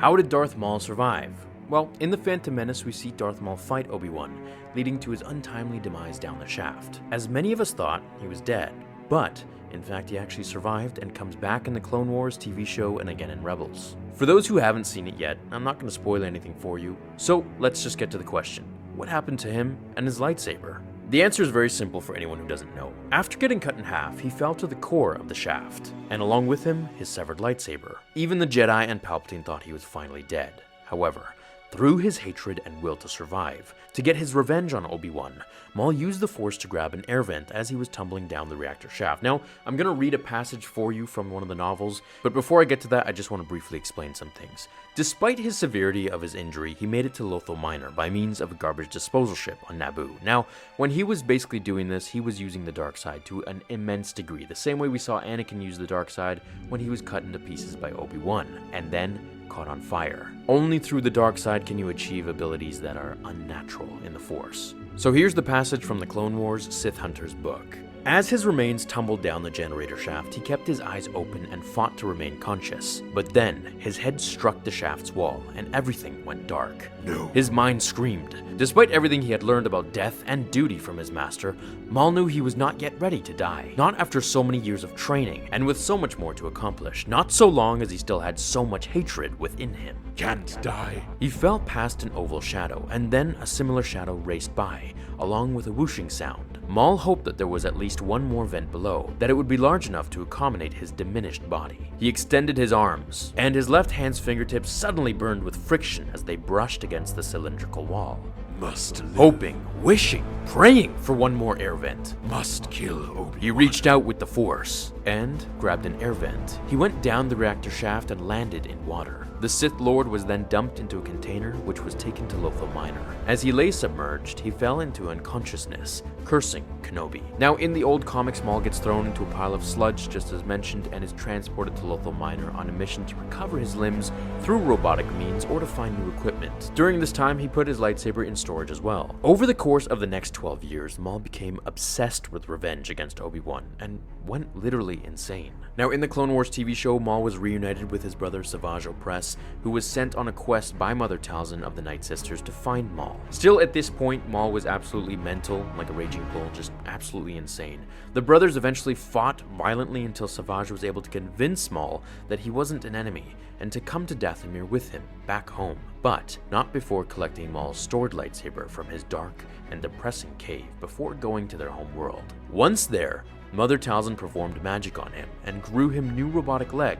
How did Darth Maul survive? Well, in The Phantom Menace, we see Darth Maul fight Obi-Wan, leading to his untimely demise down the shaft. As many of us thought, he was dead, but in fact he actually survived and comes back in the Clone Wars TV show and again in Rebels. For those who haven't seen it yet, I'm not going to spoil anything for you, so let's just get to the question. What happened to him and his lightsaber? The answer is very simple for anyone who doesn't know. After getting cut in half, he fell to the core of the shaft, and along with him, his severed lightsaber. Even the Jedi and Palpatine thought he was finally dead. However, through his hatred and will to survive, to get his revenge on Obi-Wan, Maul used the Force to grab an air vent as he was tumbling down the reactor shaft. Now, I'm going to read a passage for you from one of the novels, but before I get to that, I just want to briefly explain some things. Despite his severity of his injury, he made it to Lothal Minor by means of a garbage disposal ship on Naboo. Now, when he was basically doing this, he was using the dark side to an immense degree, the same way we saw Anakin use the dark side when he was cut into pieces by Obi-Wan, and then caught on fire. Only through the dark side can you achieve abilities that are unnatural in the Force. So here's the passage from the Clone Wars Sith Hunter's book. As his remains tumbled down the generator shaft, he kept his eyes open and fought to remain conscious. But then, his head struck the shaft's wall, and everything went dark. No. His mind screamed. Despite everything he had learned about death and duty from his master, Maul knew he was not yet ready to die. Not after so many years of training, and with so much more to accomplish. Not so long as he still had so much hatred within him. Can't die. He fell past an oval shadow, and then a similar shadow raced by, along with a whooshing sound. Maul hoped that there was at least one more vent below, that it would be large enough to accommodate his diminished body. He extended his arms, and his left hand's fingertips suddenly burned with friction as they brushed against the cylindrical wall. Must live. Hoping, wishing, praying for one more air vent. Must kill Obi-Wan. He reached out with the Force and grabbed an air vent. He went down the reactor shaft and landed in water. The Sith Lord was then dumped into a container which was taken to Lothal Minor. As he lay submerged, he fell into unconsciousness, cursing Kenobi. Now, in the old comics, Maul gets thrown into a pile of sludge, just as mentioned, and is transported to Lothal Minor on a mission to recover his limbs through robotic means or to find new equipment. During this time, he put his lightsaber in storage as well. Over the course of the next 12 years, Maul became obsessed with revenge against Obi-Wan and went literally insane. Now, in the Clone Wars TV show, Maul was reunited with his brother Savage Opress, who was sent on a quest by Mother Talzin of the Night Sisters to find Maul. Still, at this point, Maul was absolutely mental, like a raging bull, just absolutely insane. The brothers eventually fought violently until Savage was able to convince Maul that he wasn't an enemy, and to come to Dathomir with him, back home. But not before collecting Maul's stored lightsaber from his dark and depressing cave before going to their home world. Once there, Mother Talzin performed magic on him and grew him new robotic legs.